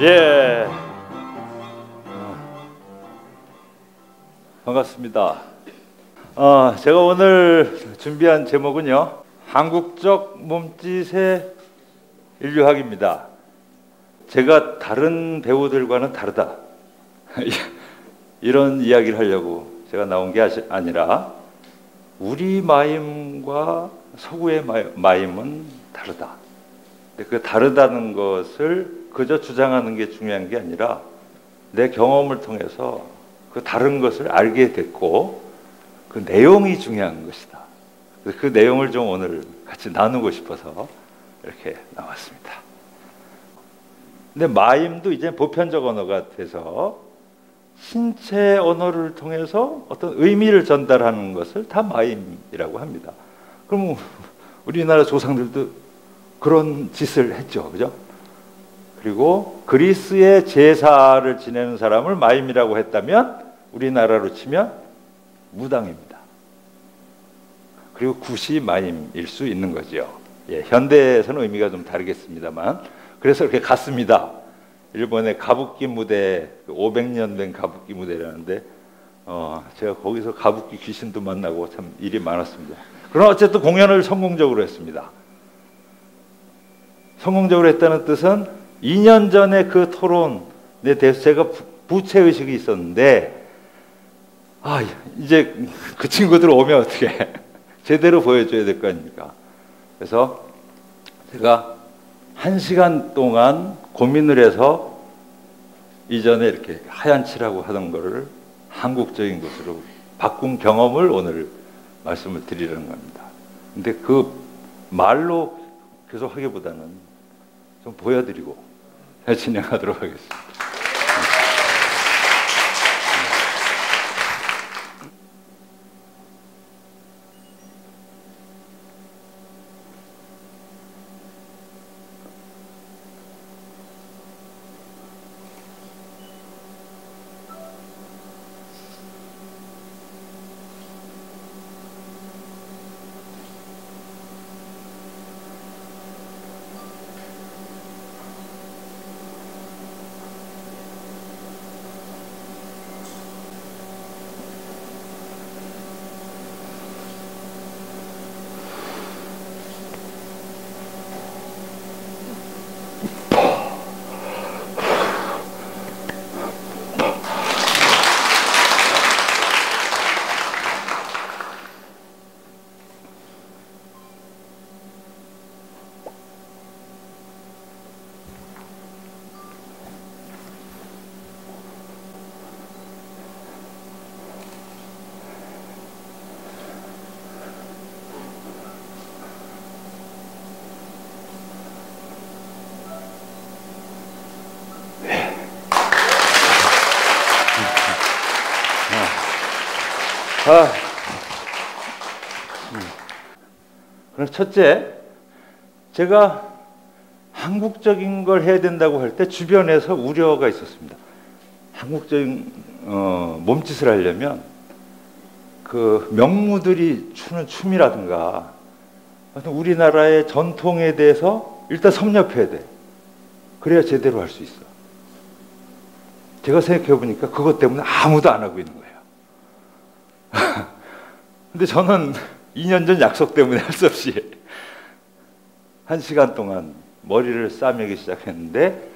예, 반갑습니다. 제가 오늘 준비한 제목은요, 한국적 몸짓의 인류학입니다. 제가 다른 배우들과는 다르다, 이런 이야기를 하려고 제가 나온 게 아니라, 우리 마임과 서구의 마임은 다르다. 그 다르다는 것을 그저 주장하는 게 중요한 게 아니라 내 경험을 통해서 그 다른 것을 알게 됐고 그 내용이 중요한 것이다. 그 내용을 좀 오늘 같이 나누고 싶어서 이렇게 나왔습니다. 근데 마임도 이제 보편적 언어가 돼서 신체 언어를 통해서 어떤 의미를 전달하는 것을 다 마임이라고 합니다. 그럼 우리나라 조상들도 그런 짓을 했죠, 그죠? 그리고 그리스의 제사를 지내는 사람을 마임이라고 했다면 우리나라로 치면 무당입니다. 그리고 굿이 마임일 수 있는 거죠. 예, 현대에서는 의미가 좀 다르겠습니다만, 그래서 이렇게 갔습니다. 일본의 가부키 무대, 500년 된 가부키 무대라는데, 제가 거기서 가부키 귀신도 만나고 참 일이 많았습니다. 그러나 어쨌든 공연을 성공적으로 했습니다. 성공적으로 했다는 뜻은 2년 전에 그 토론에 대해서 제가 부채의식이 있었는데, 이제 그 친구들 오면 어떻게 제대로 보여줘야 될 거 아닙니까? 그래서 제가 1시간 동안 고민을 해서 이전에 이렇게 하얀 칠하고 하던 거를 한국적인 것으로 바꾼 경험을 오늘 말씀을 드리려는 겁니다. 근데 그 말로 계속 하기보다는 좀 보여드리고 진행하도록 하겠습니다. 그럼 첫째, 제가 한국적인 걸 해야 된다고 할 때 주변에서 우려가 있었습니다. 한국적인 몸짓을 하려면 그 명무들이 추는 춤이라든가 우리나라의 전통에 대해서 일단 섭렵해야 돼. 그래야 제대로 할 수 있어. 제가 생각해 보니까 그것 때문에 아무도 안 하고 있는 거예요. 근데 저는 2년 전 약속 때문에 할 수 없이 1시간 동안 머리를 싸매기 시작했는데,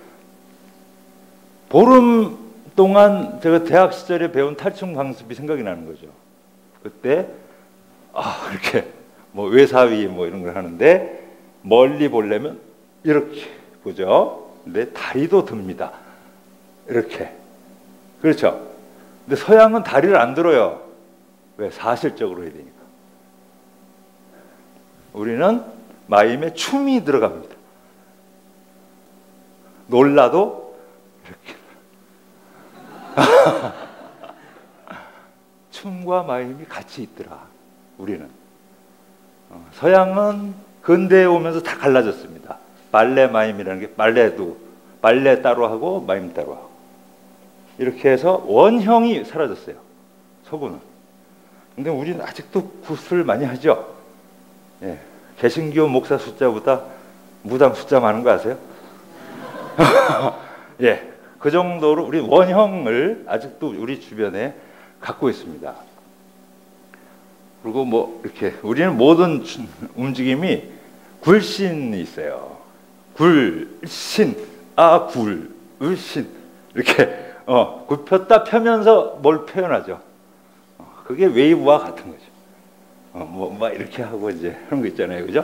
보름 동안 제가 대학 시절에 배운 탈춤 강습이 생각이 나는 거죠. 그때 이렇게 뭐 외사위 뭐 이런 걸 하는데, 멀리 보려면 이렇게 보죠. 근데 다리도 듭니다. 이렇게. 그렇죠. 근데 서양은 다리를 안 들어요. 왜? 사실적으로 해야 되니까. 우리는 마임에 춤이 들어갑니다. 놀라도 이렇게. 춤과 마임이 같이 있더라, 우리는. 서양은 근대에 오면서 다 갈라졌습니다. 발레 마임이라는 게, 발레 따로 하고 마임 따로 하고, 이렇게 해서 원형이 사라졌어요, 서구는. 근데 우리는 아직도 굿을 많이 하죠. 예. 개신교 목사 숫자보다 무당 숫자 많은 거 아세요? 예, 그 정도로 우리 원형을 아직도 우리 주변에 갖고 있습니다. 그리고 뭐 이렇게 우리는 모든 움직임이 굴신이 있어요. 굴신, 굴신 이렇게 굽혔다 펴면서 뭘 표현하죠. 그게 웨이브와 같은 거죠. 뭐 막 이렇게 하고 이제 그런 거 있잖아요, 그죠?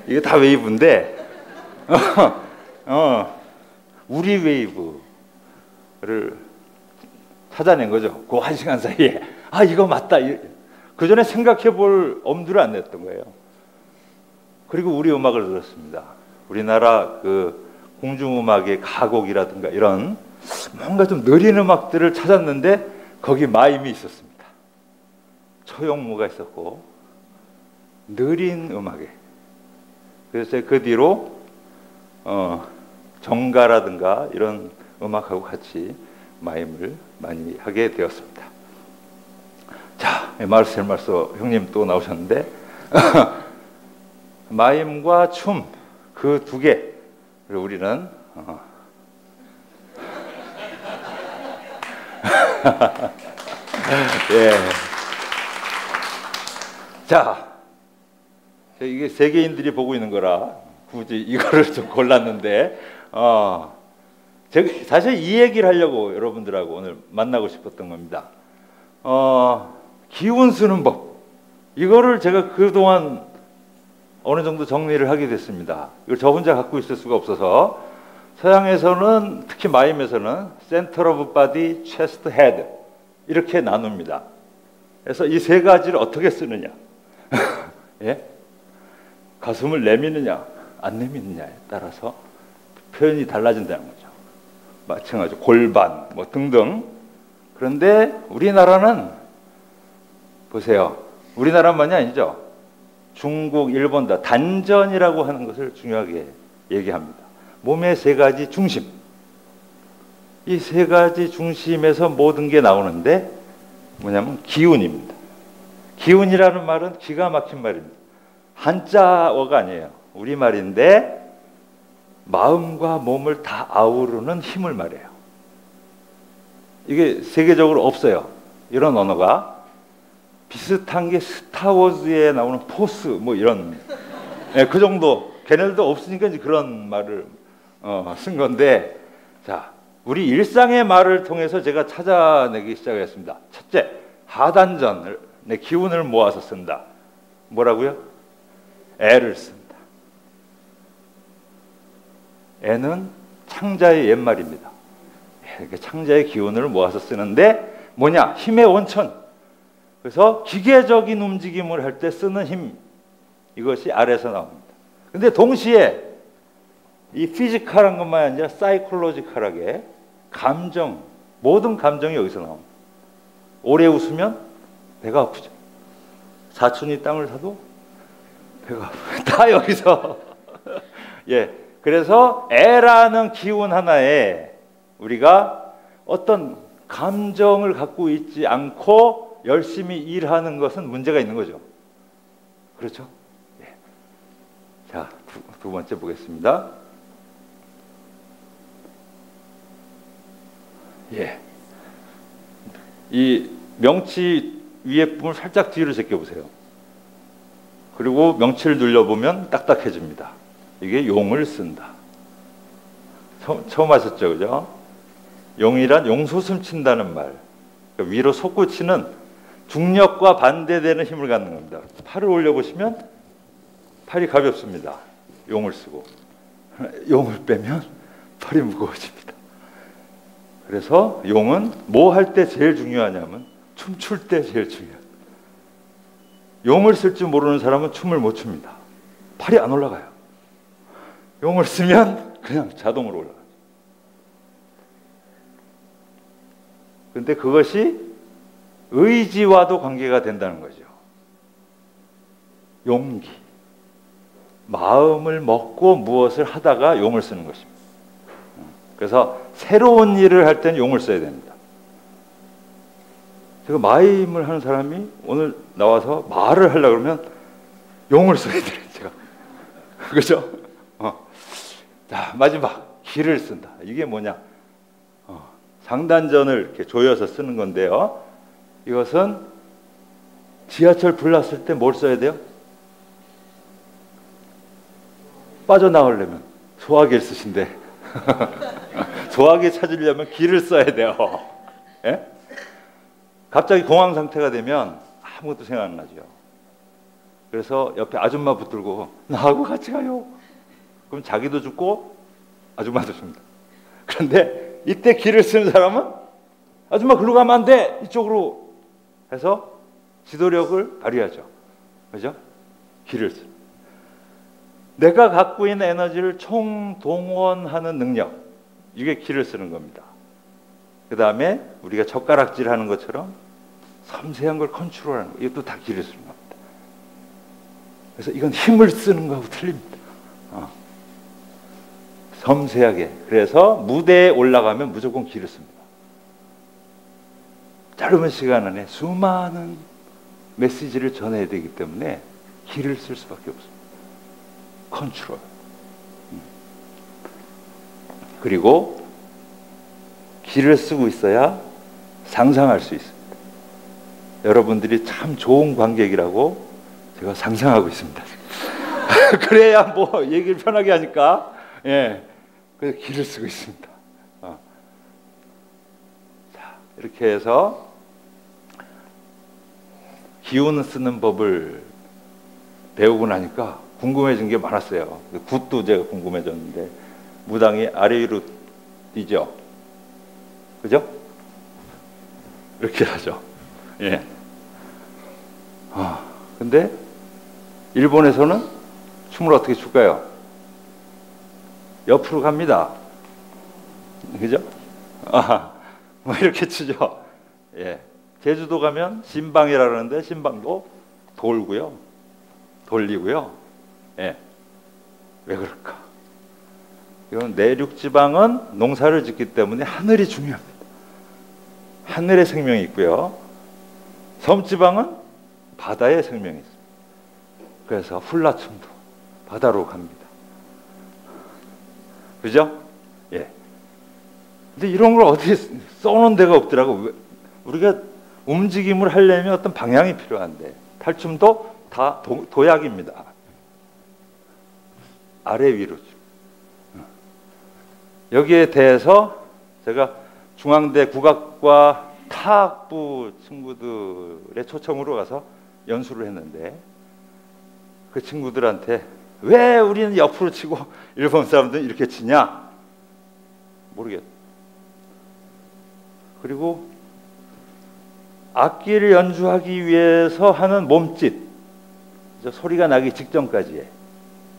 이게 다 웨이브인데, 우리 웨이브를 찾아낸 거죠. 그 한 시간 사이에 이거 맞다. 그 전에 생각해볼 엄두를 안 냈던 거예요. 그리고 우리 음악을 들었습니다. 우리나라 그 공중음악의 가곡이라든가 이런 뭔가 좀 느린 음악들을 찾았는데 거기 마임이 있었습니다. 초용무가 있었고 느린 음악에. 그래서 그 뒤로 정가라든가 이런 음악하고 같이 마임을 많이 하게 되었습니다. 자, 마르셀 말소 형님 또 나오셨는데 마임과 춤 그 두 개를 우리는 예. 자, 이게 세계인들이 보고 있는 거라 굳이 이거를 좀 골랐는데 제가 사실 이 얘기를 하려고 여러분들하고 오늘 만나고 싶었던 겁니다. 기운 쓰는 법, 이거를 제가 그동안 어느 정도 정리를 하게 됐습니다. 이걸 저 혼자 갖고 있을 수가 없어서 서양에서는 특히 마임에서는 센터 오브 바디, 체스트, 헤드 이렇게 나눕니다. 그래서 이 세 가지를 어떻게 쓰느냐, 예? 가슴을 내미느냐 안 내미느냐에 따라서 표현이 달라진다는 거죠. 마찬가지로 골반 뭐 등등. 그런데 우리나라는 보세요. 우리나라만이 아니죠. 중국, 일본 다 단전이라고 하는 것을 중요하게 얘기합니다. 몸의 세 가지 중심. 이 세 가지 중심에서 모든 게 나오는데 뭐냐면 기운입니다. 기운이라는 말은 기가 막힌 말입니다. 한자어가 아니에요. 우리말인데 마음과 몸을 다 아우르는 힘을 말해요. 이게 세계적으로 없어요. 이런 언어가. 비슷한 게 스타워즈에 나오는 포스 뭐 이런 그 정도. 걔네들도 없으니까 이제 그런 말을 쓴 건데, 자, 우리 일상의 말을 통해서 제가 찾아내기 시작했습니다. 첫째, 하단전을 내 기운을 모아서 쓴다. 뭐라고요? 애를 쓴다. 애는 창자의 옛말입니다. 창자의 기운을 모아서 쓰는데 뭐냐? 힘의 원천. 그래서 기계적인 움직임을 할 때 쓰는 힘, 이것이 알에서 나옵니다. 근데 동시에 이 피지컬한 것만 아니라 사이콜로지컬하게 감정, 모든 감정이 여기서 나옵니다. 오래 웃으면 배가 아프죠. 사촌이 땅을 사도 배가 아프죠. 다 여기서 예, 그래서 애라는 기운 하나에 우리가 어떤 감정을 갖고 있지 않고 열심히 일하는 것은 문제가 있는 거죠. 그렇죠? 예. 자, 두 번째 보겠습니다. 예. 이 명치 위에 부분을 살짝 뒤로 제껴보세요. 그리고 명치를 눌려보면 딱딱해집니다. 이게 용을 쓴다. 처음 하셨죠, 그죠? 용이란 용솟음 친다는 말. 그러니까 위로 솟구치는 중력과 반대되는 힘을 갖는 겁니다. 팔을 올려보시면 팔이 가볍습니다. 용을 쓰고. 용을 빼면 팔이 무거워집니다. 그래서 용은 뭐 할 때 제일 중요하냐면 춤출 때 제일 중요해요. 용을 쓸 줄 모르는 사람은 춤을 못 춥니다. 팔이 안 올라가요. 용을 쓰면 그냥 자동으로 올라가요. 그런데 그것이 의지와도 관계가 된다는 거죠. 용기. 마음을 먹고 무엇을 하다가 용을 쓰는 것입니다. 그래서 새로운 일을 할 때는 용을 써야 됩니다. 제가 마임을 하는 사람이 오늘 나와서 말을 하려고 그러면 용을 써야 돼요, 제가. 그죠? 자, 마지막. 기를 쓴다. 이게 뭐냐? 방단전을 이렇게 조여서 쓰는 건데요. 이것은 지하철 불났을 때 뭘 써야 돼요? 빠져나오려면 소화기를 쓰신대. 소화기 찾으려면 기를 써야 돼요. 예? 갑자기 공황 상태가 되면 아무것도 생각 안 나죠. 그래서 옆에 아줌마 붙들고 나하고 같이 가요. 그럼 자기도 죽고 아줌마도 죽는다. 그런데 이때 기를 쓰는 사람은 아줌마 글로 가면 안 돼. 이쪽으로 해서 지도력을 발휘하죠. 그죠? 기를 쓰는. 내가 갖고 있는 에너지를 총동원하는 능력, 이게 기를 쓰는 겁니다. 그 다음에 우리가 젓가락질 하는 것처럼 섬세한 걸 컨트롤하는 거, 이것도 다 기를 쓰는 겁니다. 그래서 이건 힘을 쓰는 거하고 틀립니다. 섬세하게. 그래서 무대에 올라가면 무조건 기를 씁니다. 짧은 시간 안에 수많은 메시지를 전해야 되기 때문에 기를 쓸 수밖에 없습니다. 컨트롤. 그리고 기를 쓰고 있어야 상상할 수 있습니다. 여러분들이 참 좋은 관객이라고 제가 상상하고 있습니다. 그래야 뭐 얘기를 편하게 하니까. 예, 그래서 기를 쓰고 있습니다. 자, 이렇게 해서 기운을 쓰는 법을 배우고 나니까 궁금해진 게 많았어요. 굿도 제가 궁금해졌는데, 무당이 아래 위로 뛰죠. 그죠? 이렇게 하죠. 예. 근데 일본에서는 춤을 어떻게 출까요? 옆으로 갑니다. 그죠? 뭐 이렇게 추죠. 예. 제주도 가면 신방이라 그러는데 신방도 돌고요. 돌리고요. 예. 왜 그럴까? 이건 내륙 지방은 농사를 짓기 때문에 하늘이 중요합니다. 하늘에 생명이 있고요. 섬 지방은 바다에 생명이 있습니다. 그래서 훌라춤도 바다로 갑니다. 그죠? 예. 근데 이런 걸 어디에 써놓은 데가 없더라고. 우리가 움직임을 하려면 어떤 방향이 필요한데, 탈춤도 다 도약입니다. 아래 위로. 여기에 대해서 제가 중앙대 국악과 타악부 친구들의 초청으로 가서 연수를 했는데, 그 친구들한테 왜 우리는 옆으로 치고 일본 사람들은 이렇게 치냐? 모르겠다. 그리고 악기를 연주하기 위해서 하는 몸짓, 소리가 나기 직전까지의,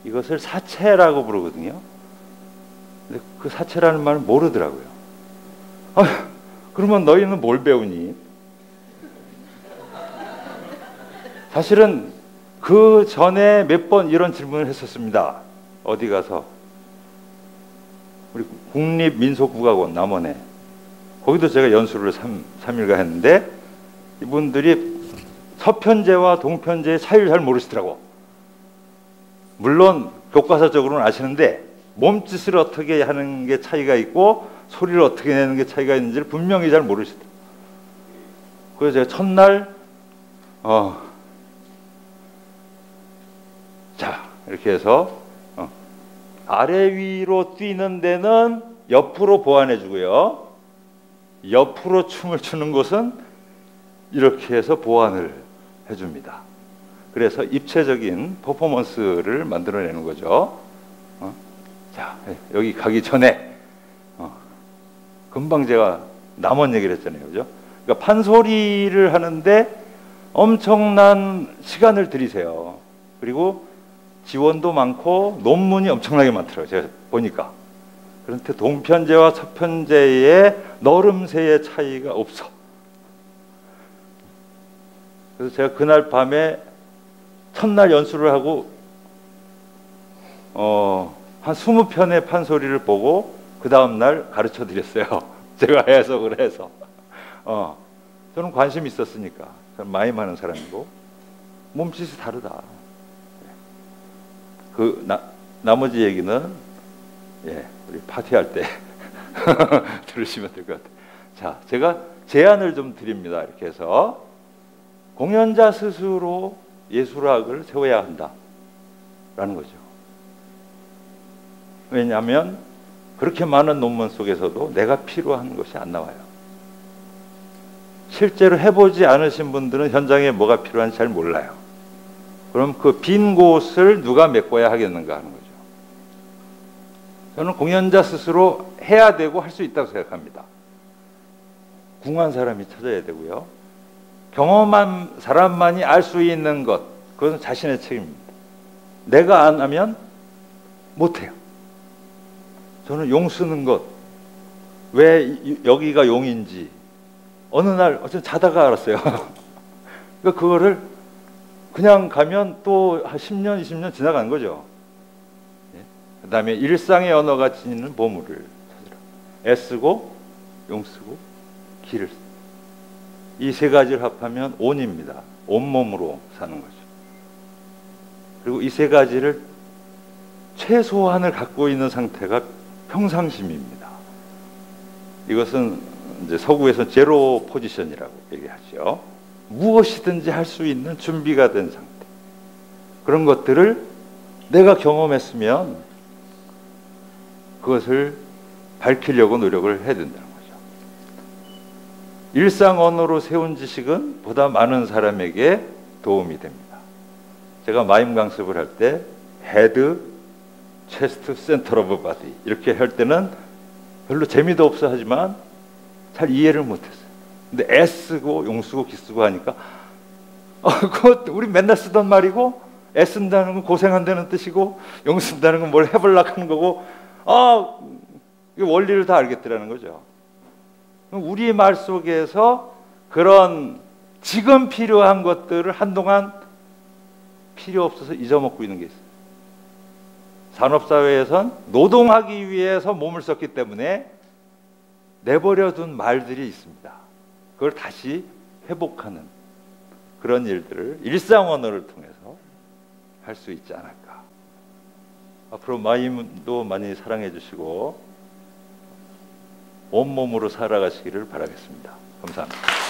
이것을 사체라고 부르거든요. 근데 그 사체라는 말을 모르더라고요. 그러면 너희는 뭘 배우니? 사실은 그 전에 몇 번 이런 질문을 했었습니다. 어디 가서 우리 국립민속국악원 남원에, 거기도 제가 연수를 3일간 했는데, 이분들이 서편제와 동편제의 차이를 잘 모르시더라고. 물론 교과서적으로는 아시는데 몸짓을 어떻게 하는 게 차이가 있고 소리를 어떻게 내는 게 차이가 있는지를 분명히 잘 모르시더라고. 그래서 제가 첫날 자, 이렇게 해서 아래 위로 뛰는 데는 옆으로 보완해 주고요, 옆으로 춤을 추는 곳은 이렇게 해서 보완을 해줍니다. 그래서 입체적인 퍼포먼스를 만들어내는 거죠. 자, 여기 가기 전에 금방 제가 남원 얘기를 했잖아요. 그죠? 그러니까 판소리를 하는데 엄청난 시간을 들이세요. 그리고 지원도 많고 논문이 엄청나게 많더라고요. 제가 보니까. 그런데 동편제와 서편제의 너름새의 차이가 없어. 그래서 제가 그날 밤에 첫날 연수를 하고 한 20편의 판소리를 보고 그 다음날 가르쳐 드렸어요. 제가 해석을 해서. 저는 관심이 있었으니까. 저는 마임하는 사람이고 몸짓이 다르다. 나머지 얘기는 우리 파티할 때 들으시면 될 것 같아요. 자, 제가 제안을 좀 드립니다. 이렇게 해서 공연자 스스로 예술학을 세워야 한다라는 거죠. 왜냐하면 그렇게 많은 논문 속에서도 내가 필요한 것이 안 나와요. 실제로 해보지 않으신 분들은 현장에 뭐가 필요한지 잘 몰라요. 그럼 그 빈 곳을 누가 메꿔야 하겠는가 하는 거죠. 저는 공연자 스스로 해야 되고 할 수 있다고 생각합니다. 궁한 사람이 찾아야 되고요. 경험한 사람만이 알 수 있는 것, 그것은 자신의 책임입니다. 내가 안 하면 못해요. 저는 용 쓰는 것, 왜 여기가 용인지 어느 날 어쨌든 자다가 알았어요. 그러니까 그거를 그냥 가면 또 한 10년, 20년 지나간 거죠. 그 다음에 일상의 언어가 지니는 보물을 찾으라. 애쓰고 용쓰고 기를 쓰고. 이 세 가지를 합하면 온입니다. 온몸으로 사는 거죠. 그리고 이 세 가지를 최소한을 갖고 있는 상태가 평상심입니다. 이것은 이제 서구에서 제로 포지션이라고 얘기하죠. 무엇이든지 할 수 있는 준비가 된 상태. 그런 것들을 내가 경험했으면 그것을 밝히려고 노력을 해야 된다는 거죠. 일상 언어로 세운 지식은 보다 많은 사람에게 도움이 됩니다. 제가 마임 강습을 할 때 헤드, 체스트, 센터 오브 바디 이렇게 할 때는 별로 재미도 없어 하지만 잘 이해를 못했어요. 근데 애쓰고 용쓰고 기쓰고 하니까 그거 우리 맨날 쓰던 말이고 애쓴다는 건 고생한다는 뜻이고 용쓴다는 건 뭘 해보려고 하는 거고 이 원리를 다 알겠더라는 거죠. 우리 말 속에서 그런 지금 필요한 것들을 한동안 필요 없어서 잊어먹고 있는 게 있어요. 산업사회에선 노동하기 위해서 몸을 썼기 때문에 내버려둔 말들이 있습니다. 그걸 다시 회복하는 그런 일들을 일상 언어를 통해서 할 수 있지 않을까. 앞으로 마임도 많이 사랑해 주시고 온몸으로 살아가시기를 바라겠습니다. 감사합니다.